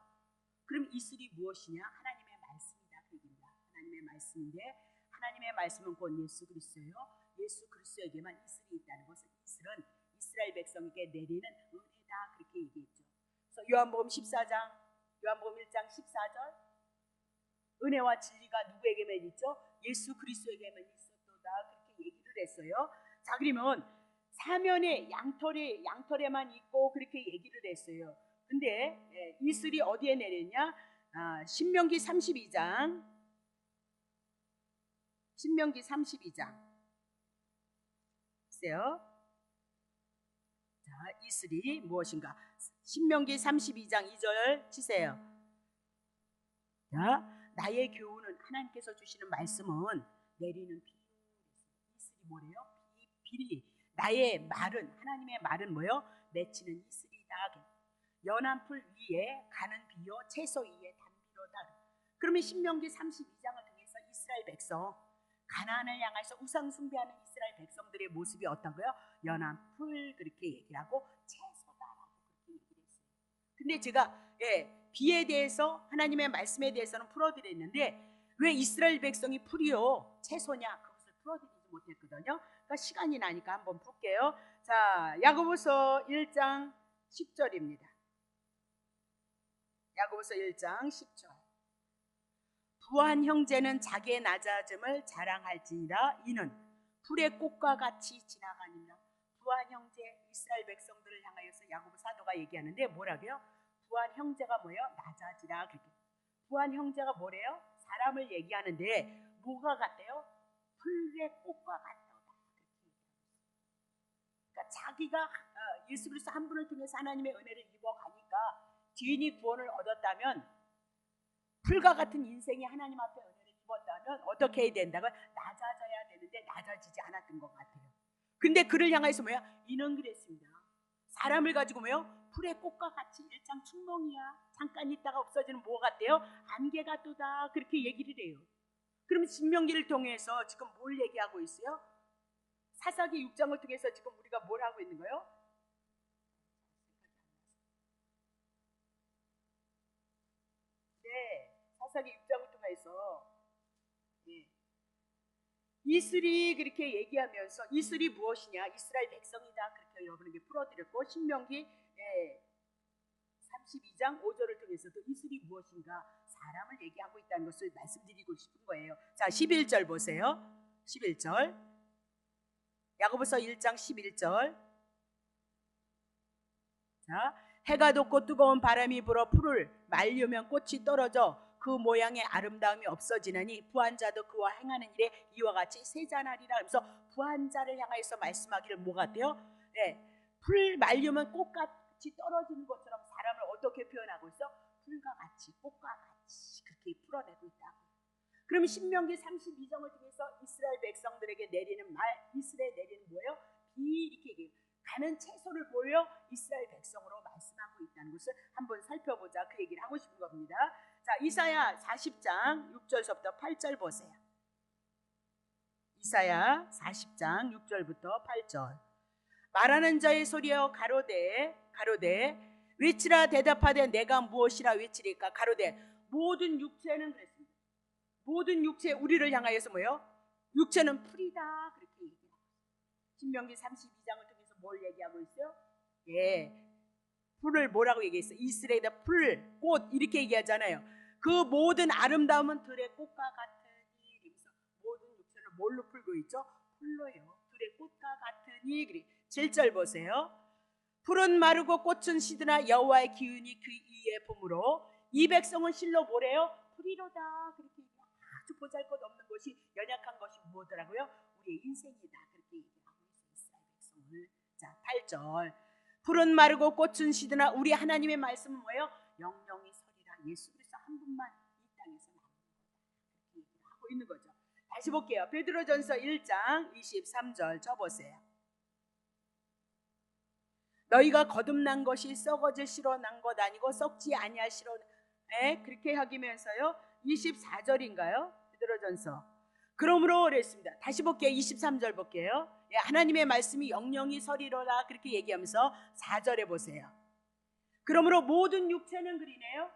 그럼 이슬이 무엇이냐? 하나님의 말씀이다 그 얘기입니다. 하나님의 말씀인데 하나님의 말씀은 곧 예수 그리스도예요. 예수 그리스도에게만 이슬이 있다는 것은 이슬은 이스라엘 백성에게 내리는 은혜다 그렇게 얘기했죠. 그래서 요한복음 14장, 요한복음 1장 14절 은혜와 진리가 누구에게만 있죠? 예수 그리스도에게만 있었도다 그렇게 얘기를 했어요. 자, 그러면 사면에 양털에만 있고 그렇게 얘기를 했어요. 근데 이슬이 어디에 내렸냐? 신명기 32장 글쎄요. 자, 이슬이 무엇인가? 신명기 32장 2절 치세요. 자, 나의 교훈은 하나님께서 주시는 말씀은 내리는 비. 이슬이 뭐래요? 비리. 나의 말은 하나님의 말은 뭐요? 맺히는 이슬이다. 연한 풀 위에 가는 비요 채소 위에 담비로다. 그러면 신명기 32장을 통해서 이스라엘 백성 가나안을 향해서 우상 숭배하는 이스라엘 백성들의 모습이 어떤 거요? 연한 풀 그렇게 얘기를 하고 채소다라고 그렇게 얘기를 했어요. 근데 제가 비에 대해서 하나님의 말씀에 대해서는 풀어드렸는데 왜 이스라엘 백성이 풀이요 채소냐 그것을 풀어드리지 못했거든요. 그러니까 시간이 나니까 한번 풀게요. 자, 야고보서 1장 10절입니다. 야고보서 1장 10절. 부한 형제는 자기의 낮아짐을 자랑할지니라. 이는 풀의 꽃과 같이 지나가니라. 부한 형제 이스라엘 백성들을 향하여서 야고보 사도가 얘기하는데 뭐라고요? 부한 형제가 뭐예요? 낮아지라. 그렇게. 부한 형제가 뭐래요? 사람을 얘기하는데 뭐가 같대요? 풀의 꽃과 같다. 그러니까 자기가 예수 그리스도 한 분을 통해서 하나님의 은혜를 입어가니까 죄인이 구원을 얻었다면, 풀과 같은 인생이 하나님 앞에 은혜를 입었다면 어떻게 해야 된다고? 낮아져야 되는데 낮아지지 않았던 것 같아요. 근데 그를 향해서 뭐야? 이는 그랬습니다. 사람을 가지고 뭐요? 풀의 꽃과 같이 일장 춘몽이야. 잠깐 있다가 없어지는 뭐 같대요? 안개가 또다. 그렇게 얘기를 해요. 그럼 신명기를 통해서 지금 뭘 얘기하고 있어요? 사사기 6장을 통해서 지금 우리가 뭘 하고 있는 거예요? 네, 사사기 6장을 통해서 이슬이 그렇게 얘기하면서, 이슬이 무엇이냐? 이스라엘 백성이다. 그렇게 여러분에게 풀어드렸고, 신명기 32장 5절을 통해서도 이슬이 무엇인가? 사람을 얘기하고 있다는 것을 말씀드리고 싶은 거예요. 자, 11절 보세요. 11절 야고보서 1장 11절. 자, 해가 돋고 뜨거운 바람이 불어 풀을 말리면 꽃이 떨어져 그 모양의 아름다움이 없어지나니 부한 자도 그와 행하는 일에 이와 같이 세잔하리라. 하면서 부한 자를 향하여서 말씀하기를 뭐 같아요? 네, 풀 말리면 꽃같이 떨어지는 것처럼 사람을 어떻게 표현하고 있어? 풀과 같이, 꽃과 같이 그렇게 풀어내고 있다고. 그럼 신명기 32장을 통해서 이스라엘 백성들에게 내리는 말, 이스라엘 내리는 뭐예요? 비, 이렇게 얘기해요. 가는 채소를 보여 이스라엘 백성으로 말씀하고 있다는 것을 한번 살펴보자. 그 얘기를 하고 싶은 겁니다. 자, 이사야 40장 6절부터 8절 보세요. 이사야 40장 6절부터 8절. 말하는 자의 소리여 가로되 외치라. 대답하되 내가 무엇이라 외치리까? 가로되 모든 육체는 그랬습니다. 모든 육체, 우리를 향하여서 뭐예요? 육체는 풀이다. 그렇게 얘기해요. 신명기 32장을 통해서 뭘 얘기하고 있어요? 예, 풀을 뭐라고 얘기했어요? 이스라엘의 풀, 꽃 이렇게 얘기하잖아요. 그 모든 아름다움은 들의 꽃과 같으니. 그래서 모든 육체를 뭘로 풀고 있죠? 풀로요. 들의 꽃과 같으니. 그래. 7절 보세요. 풀은 마르고 꽃은 시드나 여호와의 기운이 그 위에 품으로 이 백성은 실로 뭐래요? 풀이로다. 그렇게 아주 보잘것없는 것이, 연약한 것이 뭐더라고요? 우리의 인생이다. 그렇게 얘기하고 있어요. 이스라엘 백성을. 자, 8절. 풀은 마르고 꽃은 시드나 우리 하나님의 말씀은 뭐예요? 영영이 서리라. 예수 그리스도 한 분만 이 땅에서 나오는 거다. 그렇게 얘기를 하고 있는 거죠. 다시 볼게요. 베드로전서 1장 23절 쳐보세요. 너희가 거듭난 것이 썩어질 시로 난 것 아니고 썩지 아니할 시로, 그렇게 하기면서요. 24절인가요? 베드로전서. 그러므로 그랬습니다. 다시 볼게요. 23절 볼게요. 하나님의 말씀이 영영이 서리로라. 그렇게 얘기하면서 4절에 보세요. 그러므로 모든 육체는 그리네요.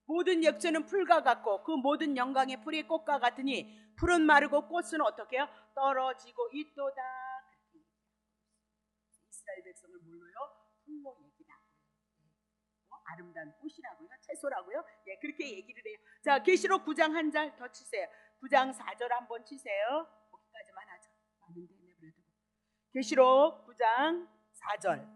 모든 육체는 풀과 같고 그 모든 영광의 풀이 꽃과 같으니 풀은 마르고 꽃은 어떻게 해요? 떨어지고 있도다. 이스라엘 백성을 뭘로요? 풀로 얘기하고요. 아름다운 꽃이라고요? 채소라고요? 예, 그렇게 얘기를 해요. 자, 계시록 9장 한 절 더 치세요. 9장 4절 한번 치세요. 거기까지만 하자. 많은데 그래도. 계시록 9장 4절.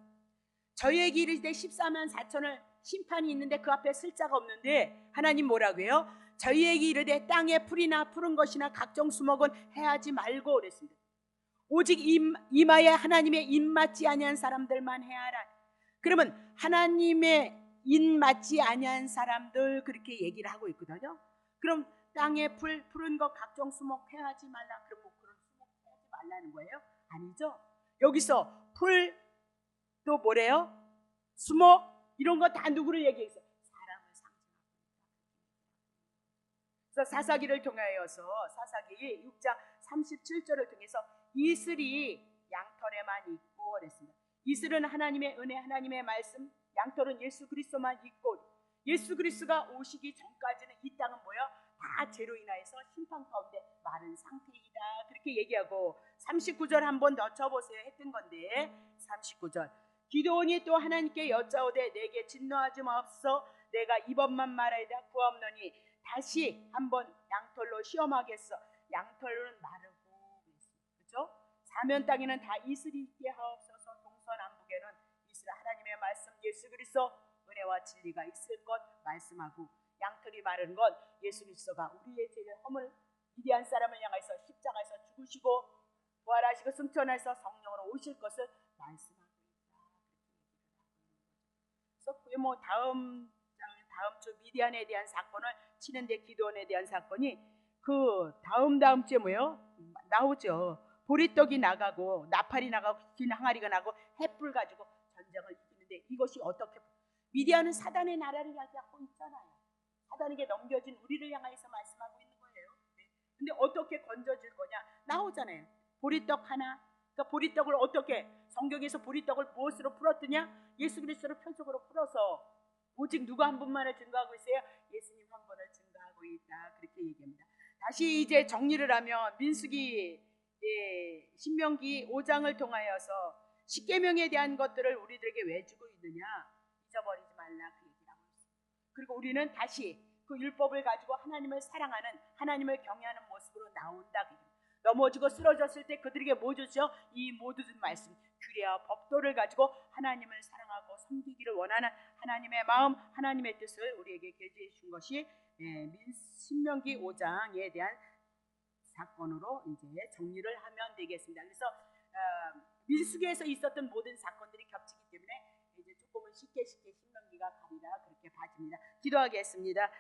저희에게 이르시되 14만 4천을 심판이 있는데 그 앞에 쓸 자가 없는데 하나님 뭐라고요? 저희에게 이르되 땅에 풀이나 푸른 것이나 각종 수목은 해하지 말고 그랬습니다. 오직 이마에 하나님의 인 맞지 아니한 사람들만 해하라. 그러면 하나님의 인 맞지 아니한 사람들 그렇게 얘기를 하고 있거든요. 그럼 땅에 푸른 것 각종 수목 해하지 말라. 그럼 뭐 그런 수목 해하지 말라는 거예요? 아니죠. 여기서 풀 또 뭐래요? 수목 이런 거 다 누구를 얘기했어요? 사람을 상징합니다. 그래서 사사기를 통하여서 사사기 6장 37절을 통해서 이슬이 양털에만 있고 그랬습니다. 이슬은 하나님의 은혜, 하나님의 말씀, 양털은 예수 그리스도만 있고 예수 그리스도가 오시기 전까지는 이 땅은 뭐예요? 다 죄로 인하여서 심판 가운데 마른 상태이다. 그렇게 얘기하고 39절 한번 더 쳐보세요. 했던 건데 39절. 기드온이 또 하나님께 여짜오되 내게 진노하지 마옵소서. 내가 이번만 말하이다 구하옵노니 다시 한번 양털로 시험하겠어. 양털은 마르고 그렇죠? 사면 땅에는 다 이슬이 있게 하옵소서. 동서남북에는 이슬 하나님의 말씀 예수 그리스도 은혜와 진리가 있을 것 말씀하고 양털이 마른 건 예수 그리스도가 우리의 죄를 허물 미디안 사람을 향해서 십자가에서 죽으시고 부활하시고 승천해서 성령으로 오실 것을 말씀하고 있다. 그래서 그게 뭐 다음 주 미디안에 대한 사건을 치는데 기도원에 대한 사건이 그 다음 주에 뭐요? 나오죠. 보리떡이 나가고 나팔이 나가고 긴 항아리가 나고 횃불 가지고 전쟁을 이기는데 이것이 어떻게 미디안은 사단의 나라를 이야기하고 있잖아요. 사단에게 넘겨진 우리를 향해서 말씀하고 있는 거예요. 근데 어떻게 건져질 거냐 나오잖아요. 보리떡 하나. 그러니까 보리떡을 어떻게 성경에서 보리떡을 무엇으로 풀었더냐? 예수 그리스도를 표적으로 풀어서 오직 누가 한 분만을 증거하고 있어요? 예수님 한 분을 증거하고 있다. 그렇게 얘기합니다. 다시 이제 정리를 하면 민수기 신명기 5장을 통하여서 십계명에 대한 것들을 우리들에게 왜 주고 있느냐? 잊어버리지 말라 그 얘기를 하고 있어요. 그리고 우리는 다시 그 율법을 가지고 하나님을 사랑하는 하나님을 경외하는 모습으로 나온다. 넘어지고 쓰러졌을 때 그들에게 뭐 줬죠? 이 모든 말씀 규례와 법도를 가지고 하나님을 사랑하고 섬기기를 원하는 하나님의 마음 하나님의 뜻을 우리에게 계시해 준 것이 신명기 5장에 대한 사건으로 이제 정리를 하면 되겠습니다. 그래서 민수기에서 있었던 모든 사건들이 겹치기 때문에 이제 조금은 쉽게 신명기가 가리라 그렇게 봐집니다. 기도하겠습니다.